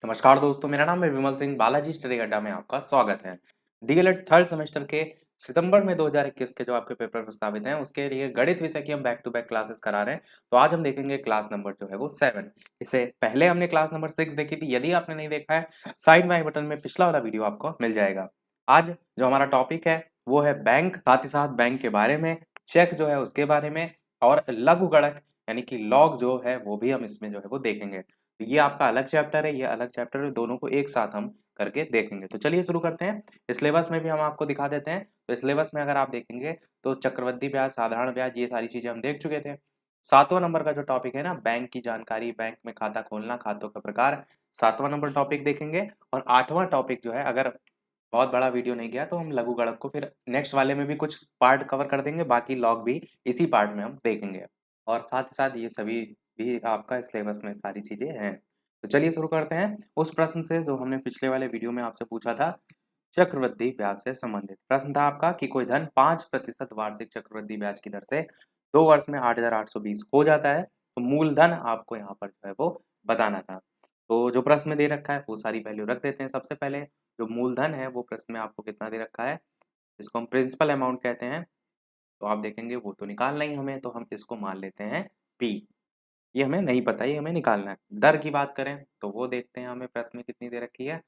नमस्कार दोस्तों, मेरा नाम है विमल सिंह। बालाजी स्टडी अड्डा में आपका स्वागत है। डीएलएड थर्ड सेमेस्टर के सितंबर में 2021 के जो आपके पेपर प्रस्तावित हैं, उसके लिए गणित विषय की हम बैक टू बैक क्लासेस करा रहे हैं। तो आज हम देखेंगे क्लास नंबर जो है वो 7। इससे पहले हमने क्लास नंबर 6 देखी थी। यदि आपने नहीं देखा है, साइड में आई बटन में पिछला वाला वीडियो आपको मिल जाएगा। आज जो हमारा टॉपिक है वो है बैंक, साथ ही साथ बैंक के बारे में, चेक जो है उसके बारे में, और लघु गणक यानी कि लॉग जो है वो भी हम इसमें जो है वो देखेंगे। तो ये आपका अलग चैप्टर है, ये अलग चैप्टर है, दोनों को एक साथ हम करके देखेंगे। तो चलिए शुरू करते हैं। सिलेबस में भी हम आपको दिखा देते हैं। तो सिलेबस में अगर आप देखेंगे तो चक्रवृद्धि ब्याज, साधारण ब्याज, ये सारी चीजें हम देख चुके थे। 7वां नंबर का जो टॉपिक है ना, बैंक की जानकारी, बैंक में खाता खोलना, खातों का प्रकार, 7वां नंबर टॉपिक देखेंगे। और 8वां टॉपिक जो है, अगर बहुत बड़ा वीडियो नहीं गया तो हम लघु गणक को फिर नेक्स्ट वाले में भी कुछ पार्ट कवर कर देंगे, बाकी लॉग भी इसी पार्ट में हम देखेंगे। और साथ ही साथ ये सभी भी आपका सिलेबस में सारी चीजें हैं। तो चलिए शुरू करते हैं उस प्रश्न से जो हमने पिछले वाले वीडियो में आपसे पूछा था। चक्रवृद्धि ब्याज से संबंधित प्रश्न था आपका कि कोई धन 5% वार्षिक चक्रवृद्धि ब्याज की दर से 2 वर्ष में 8,820 हो जाता है, तो मूलधन आपको यहाँ पर जो है वो बताना था। तो जो प्रश्न में दे रखा है वो सारी वैल्यू रख देते हैं। सबसे पहले जो मूलधन है वो प्रश्न में आपको कितना दे रखा है, इसको हम प्रिंसिपल अमाउंट कहते हैं। तो आप देखेंगे वो तो निकालना ही हमें, तो हम इसको मान लेते हैं पी। ये हमें नहीं पता, ये हमें निकालना है। दर की बात करें तो वो देखते हैं हमें प्रश्न में कितनी दे रखी है।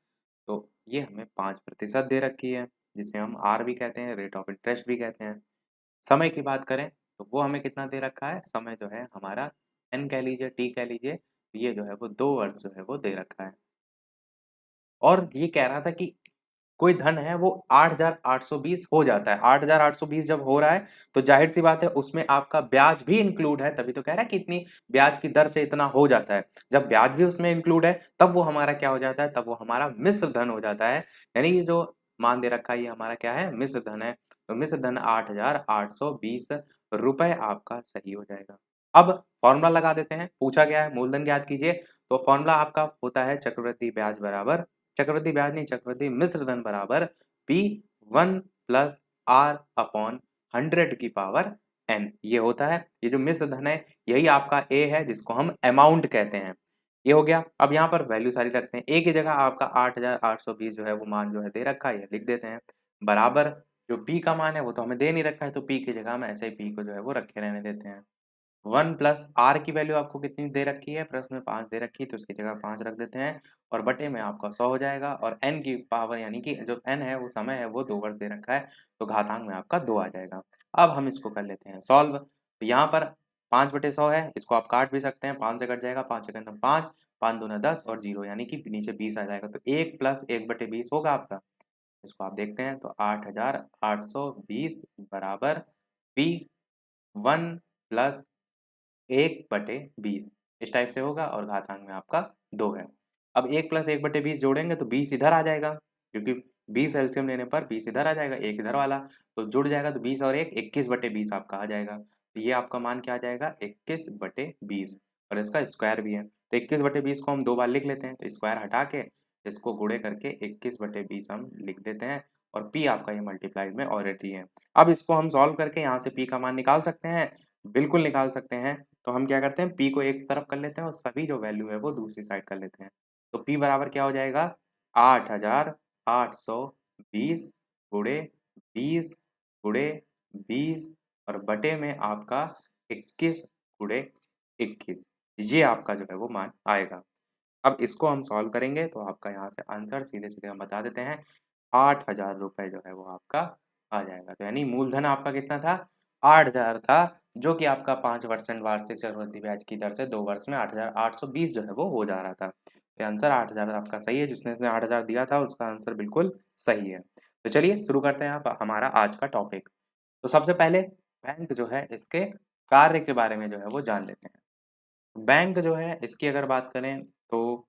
तो ये हमें 5% दे रखी है, जिसे हम आर भी कहते हैं, रेट ऑफ इंटरेस्ट भी कहते हैं। समय की बात करें तो वो हमें कितना दे रखा है, समय जो है हमारा एन कह लीजिए, टी कह लीजिए, ये जो है वो 2 वर्ष जो है वो दे रखा है। और ये कह रहा था कि कोई धन है वो 8,820 हो जाता है। 8,820 जब हो रहा है तो जाहिर सी बात है उसमें आपका ब्याज भी इंक्लूड है, तभी तो कह रहा है कि इतनी ब्याज की दर से इतना हो जाता है। जब ब्याज भी उसमें इंक्लूड है तब वो हमारा क्या हो जाता है, तब वो हमारा मिश्र धन हो जाता है। यानी ये जो मान दे रखा है ये हमारा क्या है, मिश्र धन है। तो मिश्र धन 8,820 रुपए आपका सही हो जाएगा। अब फॉर्मूला लगा देते हैं, पूछा गया है मूलधन ज्ञात कीजिए। तो फॉर्मूला आपका होता है चक्रवृद्धि ब्याज बराबर, चक्रवृद्धि ब्याज नहीं, चक्रवृद्धि मिश्र धन बराबर पी 1+r/100 ये होता है। ये जो मिश्र धन है यही आपका ए है, जिसको हम अमाउंट कहते हैं। ये हो गया। अब यहाँ पर वैल्यू सारी रखते हैं। ए की जगह आपका 8,820 जो है वो मान जो है दे रखा है, ये लिख देते हैं। बराबर जो पी का मान है वो तो हमें दे नहीं रखा है, तो पी की जगह हम ऐसे ही पी को जो है वो रखे रहने देते हैं। 1+r की वैल्यू आपको कितनी दे रखी है, प्रश्न में 5 दे रखी है, तो उसकी जगह 5 रख देते हैं। और बटे में आपका 100 हो जाएगा। और n की पावर यानी कि जो n है वो समय है वो 2 वर्ष दे रखा है, तो घातांक में आपका 2 आ जाएगा। अब हम इसको कर लेते हैं सॉल्व। तो यहाँ पर 5/100 है, इसको आप काट भी सकते हैं, 5 से कट जाएगा, 5 सेकंड में 5, 5 दूना 10 और 0 यानी कि नीचे 20 आ जाएगा। तो 1+1/20 होगा आपका। इसको आप देखते हैं तो 8,820 बराबर पी 1+1/20 इस टाइप से होगा, और घातांक में आपका 2 है। अब 1+1/20 जोड़ेंगे तो 20 इधर आ जाएगा, क्योंकि 20 एलसीएम लेने पर 20 इधर आ जाएगा, एक इधर वाला तो जुड़ जाएगा, तो 20 और 1 21/20 आपका आ जाएगा। तो ये आपका मान क्या आ जाएगा, 21/20, और इसका स्क्वायर भी है। तो 21/20 को हम 2 बार लिख लेते हैं, तो स्क्वायर हटा के इसको गुणे करके 21/20 हम लिख देते हैं। और पी आपका ये मल्टीप्लाइड में ऑलरेडी है। अब इसको हम सॉल्व करके यहाँ से पी का मान निकाल सकते हैं, बिल्कुल निकाल सकते हैं। तो हम क्या करते हैं, पी को एक तरफ कर लेते हैं और सभी जो वैल्यू है वो दूसरी साइड कर लेते हैं। तो पी बराबर क्या हो जाएगा, 8,820 गुणे 20 गुणे 20 और बटे में आपका 21 गुणे 21, ये आपका जो है वो मान आएगा। अब इसको हम सॉल्व करेंगे तो आपका यहाँ से आंसर सीधे सीधे हम बता देते हैं, 8,000 रुपये जो है वो आपका आ जाएगा। तो यानी मूलधन आपका कितना था, 8,000 था, जो कि आपका 5% वार्षिक चक्रवृद्धि ब्याज की दर से 2 वर्ष में 8,820 जो है वो हो जा रहा था। तो आंसर 8,000 आपका सही है। जिसने इसने 8,000 दिया था उसका आंसर बिल्कुल सही है। तो चलिए शुरू करते हैं आप हमारा आज का टॉपिक। तो सबसे पहले बैंक जो है इसके कार्य के बारे में जो है वो जान लेते हैं। बैंक जो है इसकी अगर बात करें तो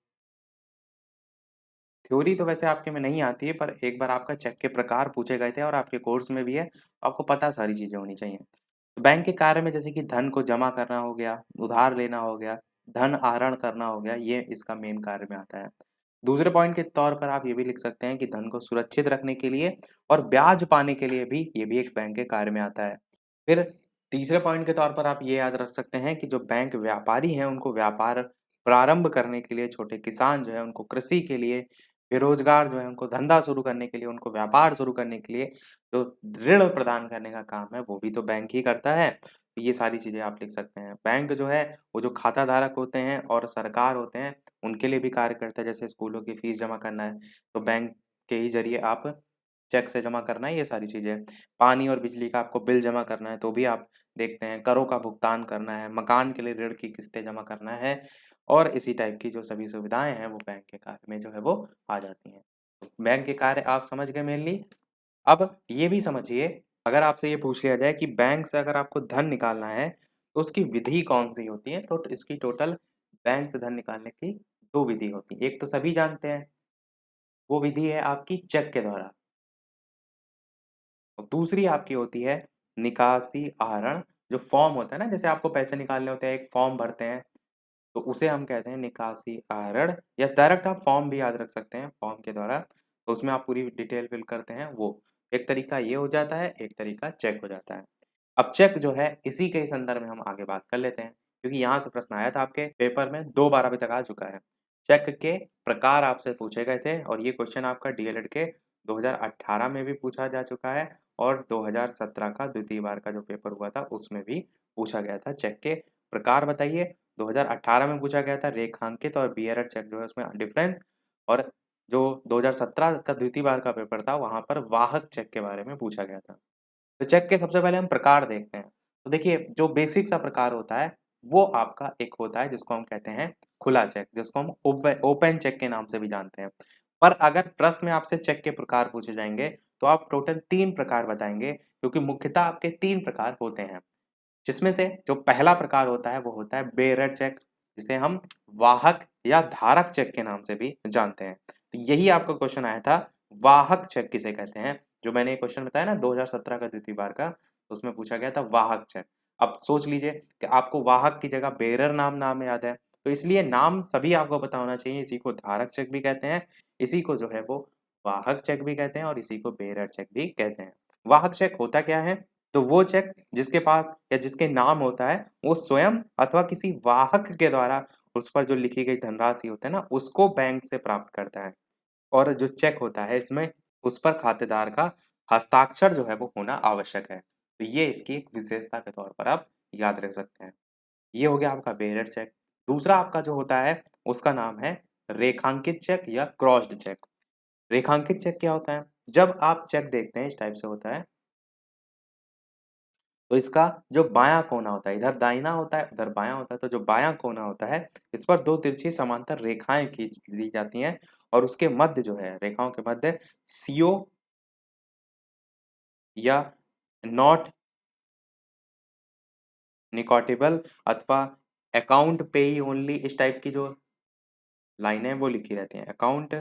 थ्योरी तो वैसे आपके में नहीं आती है, पर एक बार आपका चेक के प्रकार पूछे गए थे और आपके कोर्स में भी है, तो आपको पता सारी चीज़ें होनी चाहिए। तो बैंक के कार्य में जैसे कि धन को जमा करना हो गया, उधार लेना हो गया, धन आहरण करना हो गया, ये इसका मेन कार्य में आता है। दूसरे पॉइंट के तौर पर आप ये भी लिख सकते हैं कि धन को सुरक्षित रखने के लिए और ब्याज पाने के लिए भी ये भी एक बैंक के कार्य में आता है। फिर तीसरे पॉइंट के तौर पर आप ये याद रख सकते हैं कि जो बैंक व्यापारी हैं उनको व्यापार प्रारंभ करने के लिए, छोटे किसान जो है उनको कृषि के लिए, बेरोजगार जो है उनको धंधा शुरू करने के लिए, उनको व्यापार शुरू करने के लिए जो ऋण प्रदान करने का काम है वो भी तो बैंक ही करता है। तो ये सारी चीज़ें आप लिख सकते हैं। बैंक जो है वो जो खाता धारक होते हैं और सरकार होते हैं उनके लिए भी कार्य करता है। जैसे स्कूलों की फीस जमा करना है तो बैंक के ही ज़रिए आप चेक से जमा करना है, ये सारी चीज़ें। पानी और बिजली का आपको बिल जमा करना है तो भी आप देखते हैं, करों का भुगतान करना है, मकान के लिए ऋण की किस्तें जमा करना है और इसी टाइप की जो सभी सुविधाएँ हैं वो बैंक के कार्य में जो है वो आ जाती हैं। बैंक के कार्य आप समझ गए मेनली। अब ये भी समझिए, अगर आपसे ये पूछ लिया जाए कि बैंक से अगर आपको धन निकालना है, तो उसकी विधि कौन-सी होती है? तो इसकी टोटल बैंक से धन निकालने की 2 विधि होती है। एक तो सभी जानते हैं, वो विधि है आपकी चेक के द्वारा। और दूसरी आपकी होती है निकासी आहरण, जो फॉर्म होता है ना, जैसे आपको पैसे निकालने होते हैं, एक फॉर्म भरते हैं, तो उसे हम कहते हैं निकासी आहरण या डायरेक्ट आप फॉर्म भी याद रख सकते हैं, फॉर्म के द्वारा। तो उसमें आप पूरी डिटेल फिल करते हैं वो। एक तरीका ये हो जाता है, एक तरीका चेक हो जाता है। अब चेक जो है इसी के ही संदर्भ में हम आगे बात कर लेते हैं, क्योंकि यहाँ से प्रश्न आया था आपके पेपर में 2 बार अभी तक आ चुका है। चेक के प्रकार आपसे पूछे गए थे और ये क्वेश्चन आपका डीएलएड के 2018 में भी पूछा जा चुका है और 2017 का द्वितीय बार का जो पेपर हुआ था उसमें भी पूछा गया था। चेक के प्रकार बताइए। 2018 में पूछा गया था रेखांकित और बियरर चेक जो है उसमें डिफरेंस, और जो 2017 का द्वितीय बार का पेपर था वहाँ पर वाहक चेक के बारे में पूछा गया था। तो चेक के सबसे पहले हम प्रकार देखते हैं। तो देखिए जो बेसिक सा प्रकार होता है वो आपका एक होता है जिसको हम कहते हैं खुला चेक, जिसको हम ओपन चेक के नाम से भी जानते हैं। पर अगर प्रश्न में आपसे चेक के प्रकार पूछे जाएंगे तो आप टोटल 3 प्रकार बताएंगे, क्योंकि मुख्यतः आपके 3 प्रकार होते हैं। जिसमें से जो पहला प्रकार होता है वो होता है बेयरर चेक, जिसे हम वाहक या धारक चेक के नाम से भी जानते हैं। तो यही आपका क्वेश्चन आया था, वाहक चेक किसे कहते हैं? जो मैंने क्वेश्चन बताया ना 2017 का द्वितीय बार का, तो उसमें पूछा गया था वाहक चेक। अब सोच लीजिए कि आपको वाहक की जगह बेरर नाम याद है, तो इसलिए नाम सभी आपको पता होना चाहिए। इसी को धारक चेक भी कहते हैं, इसी को जो है वो वाहक चेक भी कहते हैं और इसी को बेरर चेक भी कहते हैं। वाहक चेक होता क्या है? तो वो चेक जिसके पास या जिसके नाम होता है वो स्वयं अथवा किसी वाहक के द्वारा उस पर जो लिखी गई धनराशि होता है ना उसको बैंक से प्राप्त करता है। और जो चेक होता है इसमें उस पर खातेदार का हस्ताक्षर जो है वो होना आवश्यक है। तो ये इसकी एक विशेषता के तौर पर आप याद रख सकते हैं। ये हो गया आपका बेयरर चेक। दूसरा आपका जो होता है उसका नाम है रेखांकित चेक या क्रॉस्ड चेक। रेखांकित चेक क्या होता है? जब आप चेक देखते हैं इस टाइप से होता है, तो इसका जो बायां कोना होता है, इधर दाहिना होता है उधर बायां होता है, तो जो बायां कोना होता है इस पर 2 तिरछी समांतर रेखाएं खींच ली जाती हैं और उसके मध्य जो है रेखाओं के मध्य सीओ या नॉट निकोटेबल अथवा अकाउंट पेई ओनली इस टाइप की जो लाइनें वो लिखी रहती हैं। अकाउंट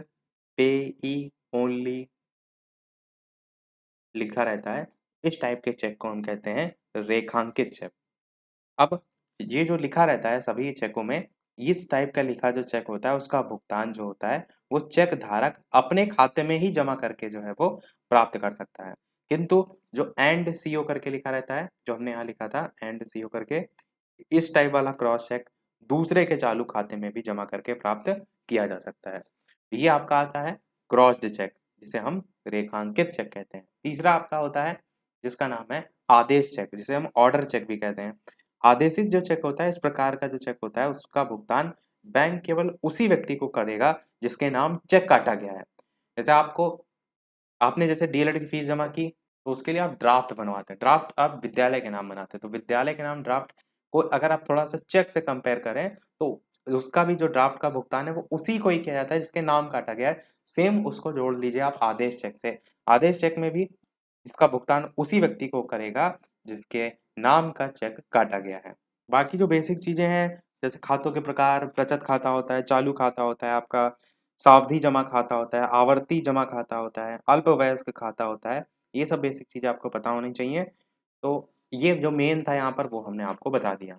पेई ओनली लिखा रहता है, इस टाइप के चेक को हम कहते हैं रेखांकित चेक। अब ये जो लिखा रहता है सभी चेकों में, इस टाइप का लिखा जो चेक होता है उसका भुगतान जो होता है वो चेक धारक अपने खाते में ही जमा करके जो है वो प्राप्त कर सकता है। किंतु जो एंड सीओ करके लिखा रहता है, जो हमने यहाँ लिखा था एंड सीओ करके, इस टाइप वाला क्रॉस चेक दूसरे के चालू खाते में भी जमा करके प्राप्त किया जा सकता है। ये आपका आता है क्रॉस्ड चेक, जिसे हम रेखांकित चेक कहते हैं। तीसरा आपका होता है जिसका नाम है आदेश चेक, जिसे हम ऑर्डर चेक भी कहते हैं। आदेशित जो चेक होता है, इस प्रकार का जो चेक होता है उसका भुगतान बैंक केवल उसी व्यक्ति को करेगा जिसके नाम चेक काटा गया है। जैसे आपने जैसे डीएलएड की फीस जमा की तो उसके लिए आप ड्राफ्ट बनवाते हैं, ड्राफ्ट आप विद्यालय के नाम बनाते हैं, तो विद्यालय के नाम ड्राफ्ट को अगर आप थोड़ा सा चेक से कंपेयर करें तो उसका भी जो ड्राफ्ट का भुगतान है वो उसी को ही किया जाता है जिसके नाम काटा गया है। सेम उसको जोड़ लीजिए आप आदेश चेक से। आदेश चेक में भी इसका भुगतान उसी व्यक्ति को करेगा जिसके नाम का चेक काटा गया है। बाकी जो बेसिक चीजें हैं जैसे खातों के प्रकार, बचत खाता होता है, चालू खाता होता है, आपका सावधि जमा खाता होता है, आवर्ती जमा खाता होता है, अल्पवयस्क खाता होता है। ये सब बेसिक चीजें आपको पता होनी चाहिए। तो ये जो मेन था यहाँ पर वो हमने आपको बता दिया।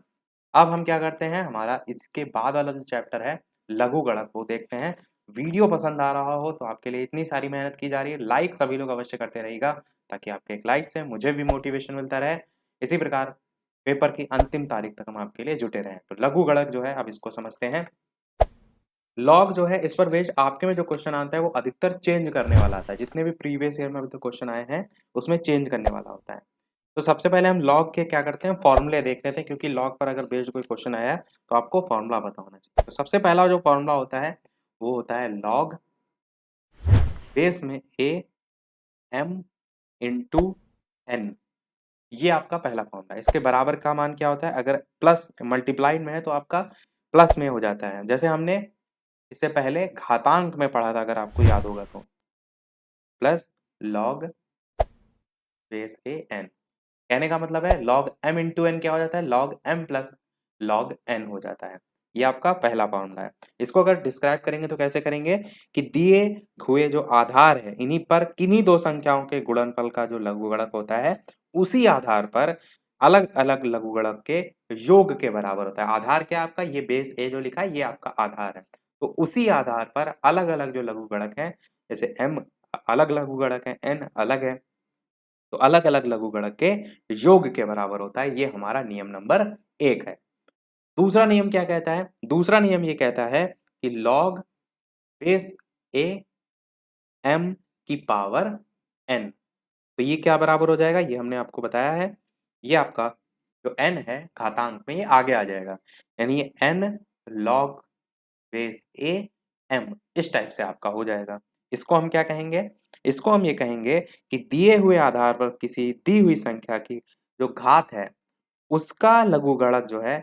अब हम क्या करते हैं, हमारा इसके बाद वाला जो चैप्टर है लघु गणक वो देखते हैं। वीडियो पसंद आ रहा हो तो आपके लिए इतनी सारी मेहनत की जा रही है, लाइक सभी लोग अवश्य करते रहिएगा ताकि आपके एक लाइक से मुझे भी मोटिवेशन मिलता रहे। इसी प्रकार पेपर की अंतिम तारीख तक हम आपके लिए जुटे रहें। तो लघु गणक जो है अब इसको समझते हैं। लॉग जो है इस पर बेस्ड आपके में जो क्वेश्चन आता है वो अधिकतर चेंज करने वाला आता है, जितने भी प्रीवियस ईयर में अभी तक क्वेश्चन आए हैं उसमें चेंज करने वाला होता है। तो सबसे पहले हम लॉग के क्या करते हैं, फॉर्मूले देख लेते हैं, क्योंकि लॉग पर अगर बेस्ड कोई क्वेश्चन आया है तो आपको फॉर्मूला पता होना चाहिए। तो सबसे पहला जो फॉर्मूला होता है वो होता है लॉग बेस में ए एम इंटू एन। ये आपका पहला फॉर्मूला है। इसके बराबर का मान क्या होता है, अगर प्लस मल्टीप्लाइड में है तो आपका प्लस में हो जाता है, जैसे हमने इससे पहले घातांक में पढ़ा था अगर आपको याद होगा तो, plus log base A N. कहने का मतलब है लॉग एम इंटू एन क्या हो जाता है, log M plus log N हो जाता है। ये आपका पहला फॉर्मूला है। इसको अगर डिस्क्राइब करेंगे तो कैसे करेंगे कि दिए हुए जो आधार है इन्हीं पर किन्हीं दो संख्याओं के गुणनफल का जो लघुगणक होता है उसी आधार पर अलग अलग लघुगणक के योग के बराबर होता है। आधार क्या है आपका, ये बेस ए जो लिखा है ये आपका आधार है। तो उसी आधार पर अलग अलग जो लघुगणक है, जैसे एम अलग लघुगणक है, एन अलग है, तो अलग अलग लघुगणक के योग के बराबर होता है। ये हमारा नियम नंबर 1 है। दूसरा नियम क्या कहता है, दूसरा नियम ये कहता है कि लॉग बेस ए एम की पावर एन, तो ये क्या बराबर हो जाएगा, ये हमने आपको बताया है। ये आपका जो एन है घातांक में ये आगे आ जाएगा, यानी ये N log base A M इस टाइप से आपका हो जाएगा। इसको हम क्या कहेंगे, इसको हम ये कहेंगे कि दिए हुए आधार पर किसी दी हुई संख्या की जो घात है उसका लघुगणक जो है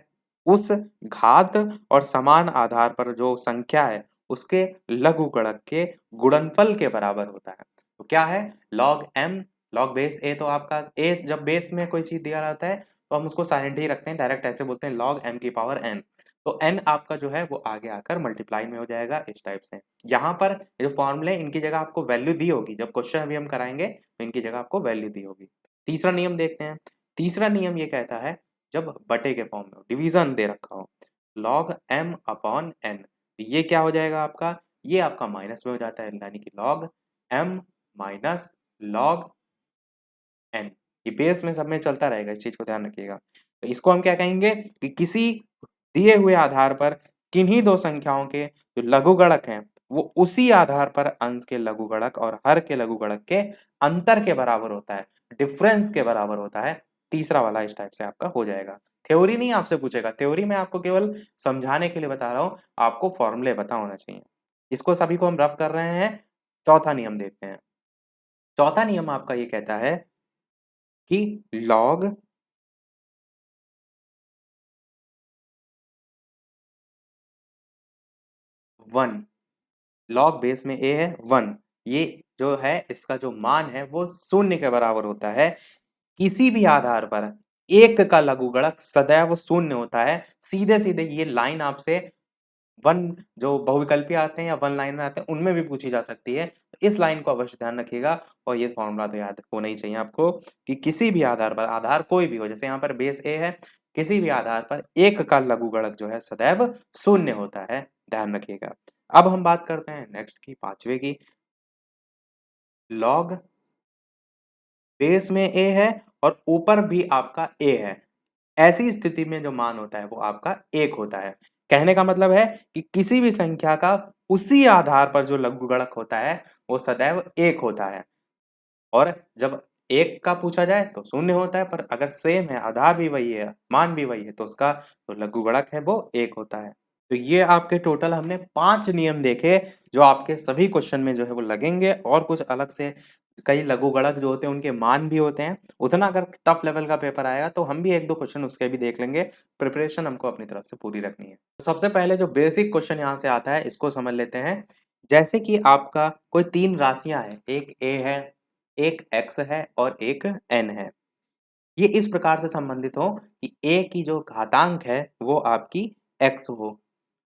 उस घात और समान आधार पर जो संख्या है उसके लघुगणक के गुणनफल के बराबर होता है। तो क्या है, लॉग एम लॉग बेस ए, तो आपका ए जब बेस में कोई चीज दिया रहता है तो हम उसको साइलेंट ही रखते हैं, डायरेक्ट ऐसे बोलते हैं लॉग एम की पावर एन। तो एन आपका जो है वो आगे आकर मल्टीप्लाई में हो जाएगा इस टाइप से। यहाँ पर जो फॉर्मूले इनकी जगह आपको वैल्यू दी होगी, जब क्वेश्चन अभी हम कराएंगे तो इनकी जगह आपको वैल्यू दी होगी। तीसरा नियम देखते हैं। तीसरा नियम ये कहता है जब बटे के फॉर्म में डिवीजन दे रखा हो, लॉग एम अपॉन एन, ये क्या हो जाएगा आपका, ये आपका माइनस में हो जाता है, यानी कि log M minus log N. ये बेस में सब में चलता रहेगा, इस चीज को ध्यान रखिएगा। तो इसको हम क्या कहेंगे कि किसी दिए हुए आधार पर किन्हीं दो संख्याओं के जो लघुगणक हैं वो उसी आधार पर अंश के लघुगणक और हर के लघुगणक के अंतर के बराबर होता है, डिफरेंस के बराबर होता है। तीसरा वाला इस टाइप से आपका हो जाएगा। थ्योरी नहीं आपसे पूछेगा, थ्योरी में आपको केवल समझाने के लिए बता रहा हूं, आपको फॉर्मूले पता होना चाहिए। इसको सभी को हम रफ कर रहे हैं। चौथा नियम देखते हैं। चौथा नियम आपका ये कहता है कि लॉग वन, लॉग बेस में ए है वन, ये जो है इसका जो मान है वो शून्य के बराबर होता है। किसी भी आधार पर एक का लघुगणक सदैव शून्य होता है। सीधे सीधे ये लाइन आपसे वन जो बहुविकल्पी आते हैं या वन लाइनर आते हैं उनमें भी पूछी जा सकती है। तो इस लाइन को अवश्य ध्यान रखिएगा और ये फॉर्मूला तो याद होना ही चाहिए आपको कि किसी भी आधार पर, आधार कोई भी हो, जैसे यहाँ पर बेस ए है, किसी भी आधार पर एक का लघुगणक जो है सदैव शून्य होता है, ध्यान रखिएगा। अब हम बात करते हैं नेक्स्ट की, पांचवे की। लॉग बेस में ए है और ऊपर भी आपका ए है, ऐसी स्थिति में जो मान होता है वो आपका एक होता है। कहने का मतलब है कि किसी भी संख्या का उसी आधार पर जो लघुगणक होता है वो सदैव एक होता है। और जब एक का पूछा जाए तो शून्य होता है, पर अगर सेम है, आधार भी वही है, मान भी वही है, तो उसका जो लघुगणक है वो एक होता है। तो ये आपके टोटल हमने 5 नियम देखे जो आपके सभी क्वेश्चन में जो है वो लगेंगे। और कुछ अलग से कई लघुगणक जो होते हैं उनके मान भी होते हैं। उतना अगर टफ लेवल का पेपर आएगा तो हम भी एक दो क्वेश्चन उसके भी देख लेंगे। प्रिपरेशन हमको अपनी तरफ से पूरी रखनी है। तो सबसे पहले जो बेसिक क्वेश्चन यहाँ से आता है इसको समझ लेते हैं। जैसे कि आपका कोई 3 राशियां हैं, एक ए है, एक एक्स है और एक एन है। ये इस प्रकार से संबंधित हो कि ए की जो घातांक है वो आपकी एक्स हो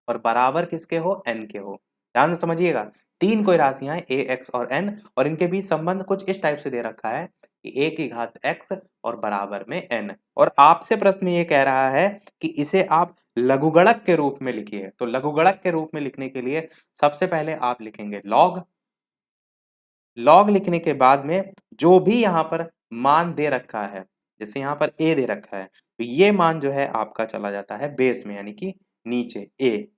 और बराबर किसके हो, एन के हो। ध्यान से समझिएगा, 3 कोई राशियां हैं ए एक्स और एन, और इनके बीच संबंध कुछ इस टाइप से दे रखा है कि ए की घात एक्स और बराबर में एन। और आपसे प्रश्न ये कह रहा है कि इसे आप लघुगणक के रूप में लिखिए। तो लघुगणक के रूप में लिखने के लिए सबसे पहले आप लिखेंगे लॉग। लॉग लिखने के बाद में जो भी यहाँ पर मान दे रखा है, जैसे यहाँ पर ए दे रखा है, तो ये मान जो है आपका चला जाता है बेस में, यानी कि नीचे ए।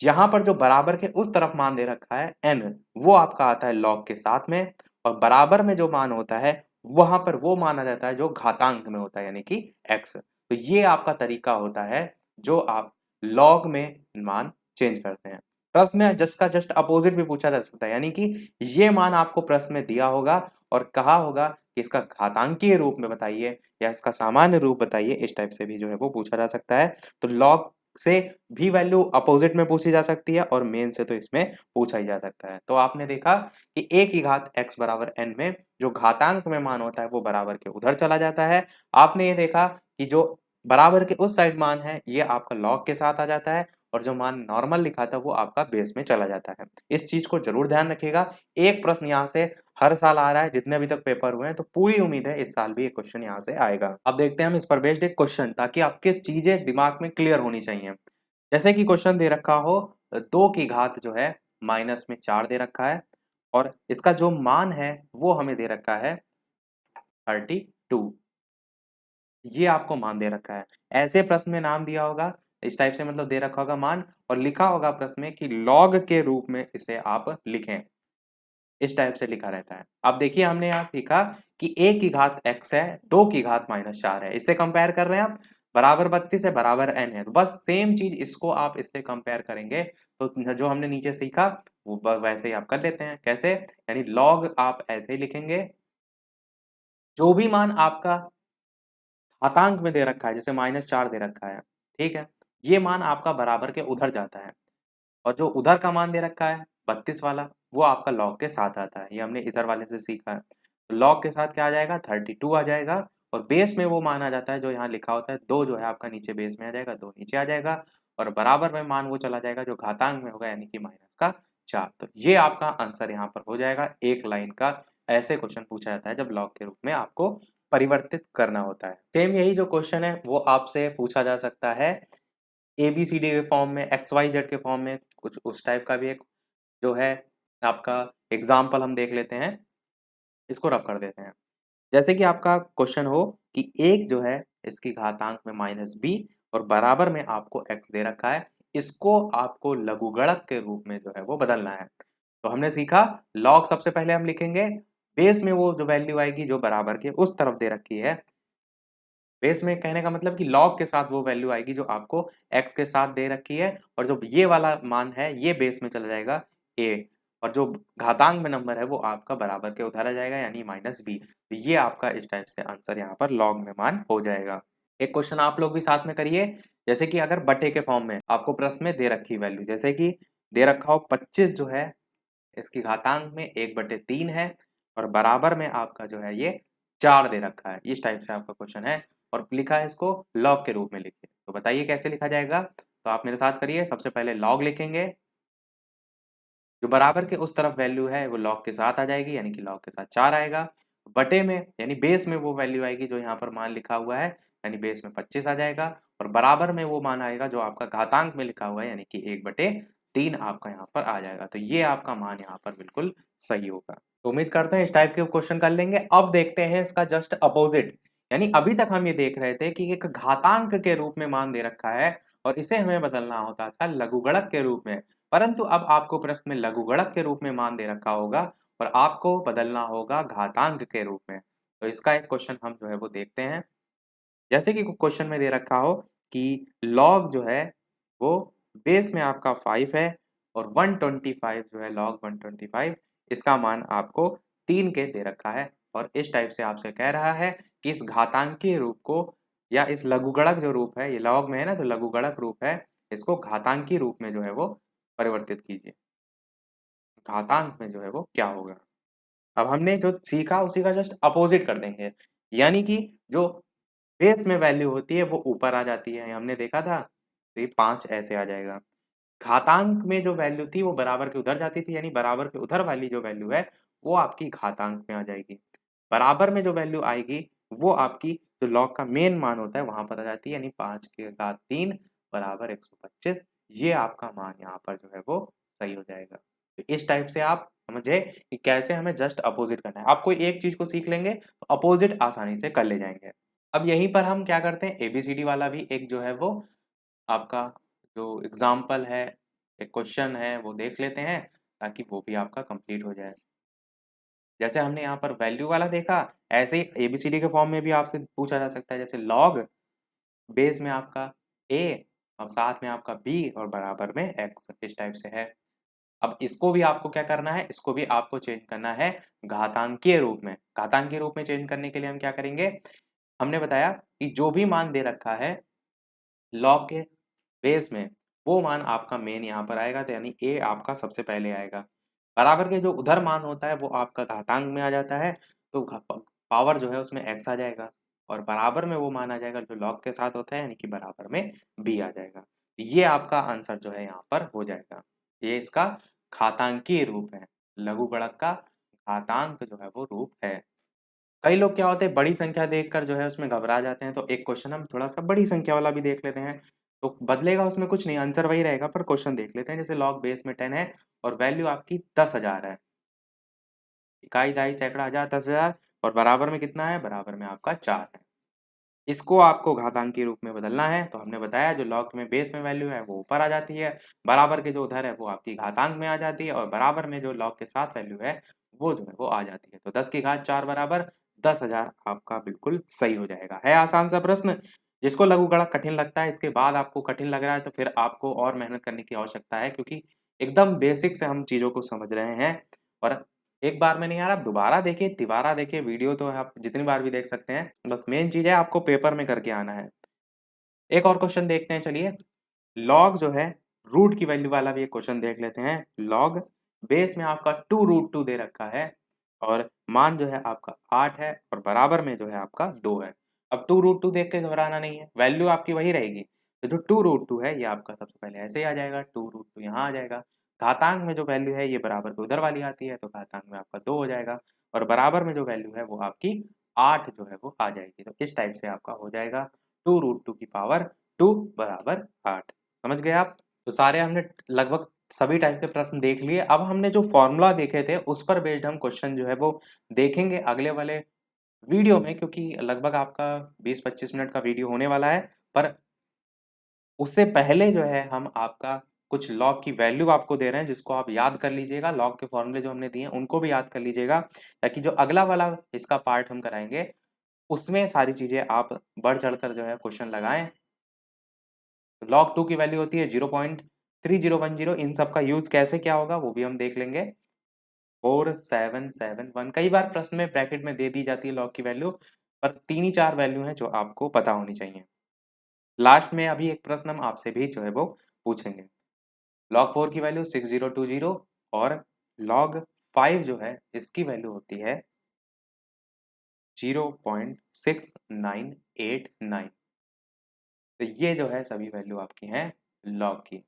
यहाँ पर जो बराबर के उस तरफ मान दे रखा है n, वो आपका आता है log के साथ में, और बराबर में जो मान होता है वहां पर वो माना जाता है जो घातांक में होता है यानी कि x। तो ये आपका तरीका होता है जो आप log में मान चेंज करते हैं। प्रश्न में जिसका जस्ट अपोजिट भी पूछा जा सकता है, यानी कि ये मान आपको प्रश्न में दिया होगा और कहा होगा कि इसका घातांकीय रूप में बताइए या इसका सामान्य रूप बताइए, इस टाइप से भी जो है वो पूछा जा सकता है। तो log से भी वैल्यू अपोजिट में पूछी जा सकती है और मेन से तो इसमें पूछा ही जा सकता है। तो आपने देखा कि a की घात x बराबर n में जो घातांक में मान होता है वो बराबर के उधर चला जाता है। आपने ये देखा कि जो बराबर के उस साइड मान है ये आपका log के साथ आ जाता है, और जो मान नॉर्मल लिखा था वो आपका बेस में चला जाता है। इस चीज को जरूर ध्यान रखिएगा। एक प्रश्न यहाँ से हर साल आ रहा है, जितने अभी तक पेपर हुए हैं, तो पूरी उम्मीद है इस साल भी एक क्वेश्चन यहाँ से आएगा। अब देखते हैं हम इस पर बेस्ड एक क्वेश्चन, ताकि आपके चीजें दिमाग में क्लियर होनी चाहिए। जैसे कि क्वेश्चन दे रखा हो 2 की घात जो है माइनस में 4 दे रखा है, और इसका जो मान है वो हमें दे रखा है 32। ये आपको मान दे रखा है। ऐसे प्रश्न में नाम दिया होगा इस टाइप से, मतलब दे रखा होगा मान और लिखा होगा प्रश्न में कि लॉग के रूप में इसे आप लिखें। इस टाइप से लिखा रहता है। अब देखिए हमने यहाँ सीखा कि a की घात x है, 2 की घात -4 है। इससे कंपेयर कर रहे हैं आप, बराबर 32 है, बराबर n है। तो बस सेम चीज इसको आप इससे कंपेयर करेंगे तो जो हमने नीचे सीखा वो वैसे ही आप कर लेते हैं। कैसे? यानी log आप ऐसे ही लिखेंगे, जो भी मान आपका घातांक में दे रखा है, जैसे -4 दे रखा है, ठीक है, ये मान आपका बराबर के उधर जाता है, और जो उधर का मान दे रखा है 32 वाला, वो आपका लॉग के साथ आता है। ये हमने इधर वाले से सीखा है। तो लॉग के साथ क्या आ जाएगा? 32 आ जाएगा, और बेस में वो मान आ जाता है जो यहाँ लिखा होता है 2, जो है आपका नीचे बेस में आ जाएगा, 2 नीचे आ जाएगा, और बराबर में मान वो चला जाएगा जो घातांक में होगा, यानी कि -4। तो ये आपका आंसर यहाँ पर हो जाएगा। एक लाइन का ऐसे क्वेश्चन पूछा जाता है जब लॉग के रूप में आपको परिवर्तित करना होता है। सेम यही जो क्वेश्चन है वो आपसे पूछा जा सकता है ABCD के फॉर्म में, XYZ के फॉर्म में, कुछ उस टाइप का भी एक जो है आपका एग्जाम्पल हम देख लेते हैं। इसको रब कर देते हैं। जैसे कि आपका क्वेश्चन हो कि एक जो है इसकी घातांक में -b और बराबर में आपको x दे रखा है, इसको आपको लघुगणक के रूप में जो है वो बदलना है। तो हमने सीखा log सबसे पहले हम लिखेंगे, बेस में वो जो वैल्यू आएगी जो बराबर के उस तरफ दे रखी है। बेस में कहने का मतलब कि log के साथ वो वैल्यू आएगी जो आपको x के साथ दे रखी है, और जो ये वाला मान है ये बेस में चला जाएगा a, और जो घातांक में नंबर है वो आपका बराबर के उधर आ जाएगा, यानी -b। तो ये आपका इस टाइप से आंसर यहाँ पर log में मान हो जाएगा। एक क्वेश्चन आप लोग भी साथ में करिए। जैसे कि अगर बटे के फॉर्म में आपको प्रश्न में दे रखी वैल्यू, जैसे कि दे रखा हो 25 जो है इसकी घातांक में 1/3 है, और बराबर में आपका जो है ये 4 दे रखा है। इस टाइप से आपका क्वेश्चन है, और लिखा है इसको लॉग के रूप में लिखिए। तो बताइए कैसे लिखा जाएगा? तो आप मेरे साथ करिए। सबसे पहले लॉग लिखेंगे, जो बराबर के उस तरफ वैल्यू है वो लॉग के साथ आ जाएगी, यानी कि लॉग के साथ 4 आएगा। बटे में यानी बेस में वो वैल्यू आएगी जो यहाँ पर मान लिखा हुआ है, यानी बेस में 25 आ जाएगा, और बराबर में वो मान आएगा जो आपका घातांक में लिखा हुआ है, यानी कि 1/3 आपका यहाँ पर आ जाएगा। तो ये आपका मान यहाँ पर बिल्कुल सही होगा। तो उम्मीद करते हैं इस टाइप के क्वेश्चन कर लेंगे। अब देखते हैं इसका जस्ट अपोजिट, यानी अभी तक हम ये देख रहे थे कि एक घातांक के रूप में मान दे रखा है और इसे हमें बदलना होता था लघुगणक के रूप में, परंतु अब आपको प्रश्न में लघुगणक के रूप में मान दे रखा होगा और आपको बदलना होगा घातांक के रूप में। तो इसका एक क्वेश्चन हम जो है वो देखते हैं। जैसे कि क्वेश्चन में दे रखा हो कि log जो है वो बेस में आपका 5 है, और 125 जो है log 125, इसका मान आपको 3 के दे रखा है, और इस टाइप से आपसे कह रहा है कि इस घातांकीय रूप को, या इस लघुगणक जो रूप है, ये log में है ना तो लघुगणक रूप है, इसको घातांकीय रूप में जो है वो परिवर्तित कीजिए। घातांक में जो है वो क्या होगा? अब हमने जो सीखा उसी का जस्ट अपोजिट कर देंगे, यानी कि जो बेस में वैल्यू होती है वो ऊपर आ जाती है, हमने देखा था। तो ये 5 ऐसे आ जाएगा। घातांक में जो वैल्यू थी वो बराबर के उधर जाती थी, यानी बराबर के उधर वाली जो वैल्यू है वो आपकी घातांक में आ जाएगी। बराबर में जो वैल्यू आएगी वो आपकी जो लॉग का मेन मान होता है वहां पर आ जाती है, यानी 5 की घात 3 बराबर 125। ये आपका मान यहाँ पर जो है वो सही हो जाएगा। तो इस टाइप से आप समझे कि कैसे हमें जस्ट अपोजिट करना है। आप कोई एक चीज को सीख लेंगे तो अपोजिट आसानी से कर ले जाएंगे। अब यहीं पर हम क्या करते हैं, ABCD वाला भी एक जो है वो आपका जो एग्जाम्पल है एक क्वेश्चन है वो देख लेते हैं ताकि वो भी आपका कंप्लीट हो जाए। जैसे हमने यहाँ पर वैल्यू वाला देखा, ऐसे ही एबीसीडी के फॉर्म में भी आपसे पूछा जा सकता है, जैसे लॉग बेस में आपका ए और साथ में आपका बी और बराबर में एक्स, इस टाइप से है। अब इसको भी आपको क्या करना है, इसको भी आपको चेंज करना है घातांकीय रूप में। घातांकीय रूप में चेंज करने के लिए हम क्या करेंगे, हमने बताया कि जो भी मान दे रखा है लॉग के बेस में, वो मान आपका मेन यहाँ पर आएगा, तो यानी ए आपका सबसे पहले आएगा। बराबर के जो उधर मान होता है वो आपका घातांक में आ जाता है, तो पावर जो है उसमें एक्स आ जाएगा, और बराबर में वो मान आ जाएगा जो लॉग के साथ होता है, यानी कि बराबर में बी आ जाएगा। ये आपका आंसर जो है यहाँ पर हो जाएगा। ये इसका घातांकीय रूप है, लघुगणक का घातांक जो है वो रूप है। कई लोग क्या होते हैं, बड़ी संख्या देखकर जो है उसमें घबरा जाते हैं, तो एक क्वेश्चन हम थोड़ा सा बड़ी संख्या वाला भी देख लेते हैं। तो बदलेगा उसमें कुछ नहीं, आंसर वही रहेगा, पर क्वेश्चन देख लेते हैं। जैसे लॉग बेस में 10 है और वैल्यू आपकी 10,000 है। इकाई, दहाई, सैकड़ा, हजार, 10,000, और बराबर में कितना है, बराबर में आपका 4 है। इसको आपको घातांक के रूप में बदलना है, तो हमने बताया जो लॉग में बेस में वैल्यू है वो ऊपर आ जाती है, बराबर के जो उधर है वो आपकी घातांक में आ जाती है, और बराबर में जो लॉग के साथ वैल्यू है वो जो है वो आ जाती है। तो 10 की घात 4 बराबर 10,000 आपका बिल्कुल सही हो जाएगा। है आसान सा प्रश्न। जिसको लघुगणक कठिन लगता है, इसके बाद आपको कठिन लग रहा है, तो फिर आपको और मेहनत करने की आवश्यकता है, क्योंकि एकदम बेसिक से हम चीजों को समझ रहे हैं। और एक बार में नहीं यार, आप दोबारा देखिए, तिबारा देखिए, वीडियो तो आप जितनी बार भी देख सकते हैं, बस मेन चीज है आपको पेपर में करके आना है। एक और क्वेश्चन देखते हैं, चलिए। लॉग जो है रूट की वैल्यू वाला भी एक क्वेश्चन देख लेते हैं। लॉग बेस में आपका 2√2 दे रखा है, और मान जो है आपका 8 है, और बराबर में जो है आपका 2 है। अब 2√2 देख के घबराना नहीं है, वैल्यू आपकी वही रहेगी। तो जो 2√2 है ये आपका सबसे पहले ऐसे ही आ जाएगा, 2√2 यहाँ आ जाएगा। घातांक में जो वैल्यू है ये बराबर के उधर वाली आती है, तो घातांक में आपका 2 हो जाएगा, और बराबर में जो वैल्यू है वो आपकी 8 जो है वो आ जाएगी। तो इस टाइप से आपका हो जाएगा 2√2 की पावर 2 बराबर 8। समझ गए आप? तो सारे हमने लगभग सभी टाइप के प्रश्न देख लिए। अब हमने जो फॉर्मूला देखे थे उस पर बेस्ड हम क्वेश्चन जो है वो देखेंगे अगले वाले वीडियो में, क्योंकि लगभग आपका 20-25 मिनट का वीडियो होने वाला है। पर उससे पहले जो है हम आपका कुछ लॉग की वैल्यू आपको दे रहे हैं, जिसको आप याद कर लीजिएगा। लॉग के फॉर्मूले जो हमने दिए हैं उनको भी याद कर लीजिएगा, ताकि जो अगला वाला इसका पार्ट हम कराएंगे उसमें सारी चीजें आप बढ़ चढ़कर जो है क्वेश्चन लगाएं। लॉग 2 की वैल्यू होती है 0.3010। इन सब का यूज कैसे क्या होगा वो भी हम देख लेंगे। 4771, कई बार प्रश्न में ब्रैकेट में दे दी जाती है लॉग की वैल्यू, पर 3 ही 4 वैल्यू हैं जो आपको पता होनी चाहिए। लास्ट में अभी एक प्रश्न हम आपसे भी जो है वो पूछेंगे। लॉग 4 की वैल्यू 6020, और लॉग 5 जो है इसकी वैल्यू होती है 0.6989। तो ये जो है सभी वैल्यू आपकी हैं लॉग की।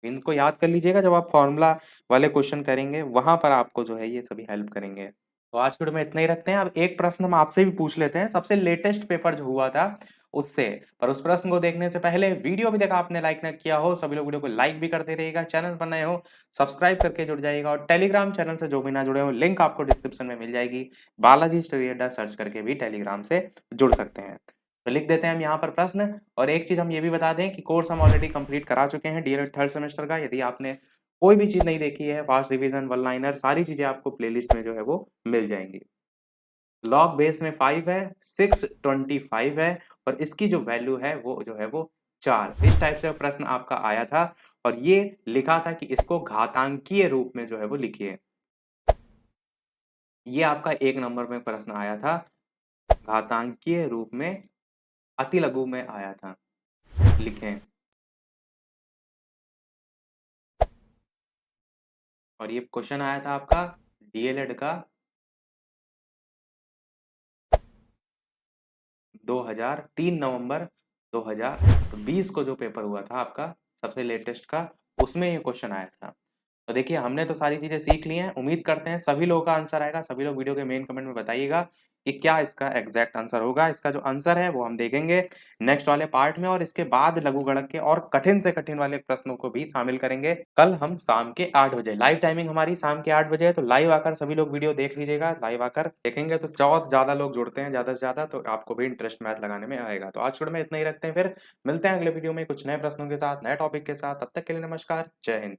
इनको याद कर लीजिएगा, जब आप फॉर्मूला वाले क्वेश्चन करेंगे वहां पर आपको जो है ये सभी हेल्प करेंगे। तो आज के वीडियो में इतना ही रखते हैं। अब एक प्रश्न हम आपसे भी पूछ लेते हैं, सबसे लेटेस्ट पेपर जो हुआ था उससे। पर उस प्रश्न को देखने से पहले, वीडियो भी देखा आपने, लाइक ना किया हो, सभी लोग वीडियो को लाइक भी करते रहिएगा। चैनल पर नए हो सब्सक्राइब करके जुड़ जाइएगा, और टेलीग्राम चैनल से जो भी ना जुड़े हो लिंक आपको डिस्क्रिप्शन में मिल जाएगी। बालाजी स्टडी अड्डा सर्च करके भी टेलीग्राम से जुड़ सकते हैं। तो लिख देते हैं हम यहाँ पर प्रश्न। और एक चीज हम ये भी बता दें कि कोर्स हम ऑलरेडी कंप्लीट करा चुके हैं डीएलएड थर्ड सेमेस्टर का। यदि आपने कोई भी चीज नहीं देखी है, फास्ट रिवीजन, वन लाइनर, सारी चीजें आपको प्लेलिस्ट में जो है वो मिल जाएंगी। लॉग बेस में 5 है, 625 है, और इसकी जो वैल्यू है वो जो है वो 4। इस टाइप से प्रश्न आपका आया था, और ये लिखा था कि इसको घातांकीय रूप में जो है वो लिखिए। ये आपका 1 नंबर में प्रश्न आया था, घातांकीय रूप में अति लघु में आया था, लिखें। और ये क्वेश्चन आया था आपका डीएलएड का 3 नवंबर 2020 को जो पेपर हुआ था आपका सबसे लेटेस्ट का, उसमें ये क्वेश्चन आया था। तो देखिए हमने तो सारी चीजें सीख ली हैं, उम्मीद करते हैं सभी लोगों का आंसर आएगा। सभी लोग वीडियो के मेन कमेंट में बताइएगा कि क्या इसका एग्जैक्ट आंसर होगा। इसका जो आंसर है वो हम देखेंगे नेक्स्ट वाले पार्ट में, और इसके बाद लघु गणक के और कठिन से कठिन वाले प्रश्नों को भी शामिल करेंगे। कल हम शाम के 8 बजे, लाइव टाइमिंग हमारी शाम के 8 बजे है, तो लाइव आकर सभी लोग वीडियो देख लीजिएगा। लाइव आकर देखेंगे तो बहुत ज्यादा लोग जुड़ते हैं, ज्यादा से ज्यादा, तो आपको भी इंटरेस्ट मैथ लगाने में आएगा। तो आज छोड़ में इतना ही रखते हैं, फिर मिलते हैं अगले वीडियो में कुछ नए प्रश्नों के साथ, नए टॉपिक के साथ। तब तक के लिए नमस्कार, जय हिंद।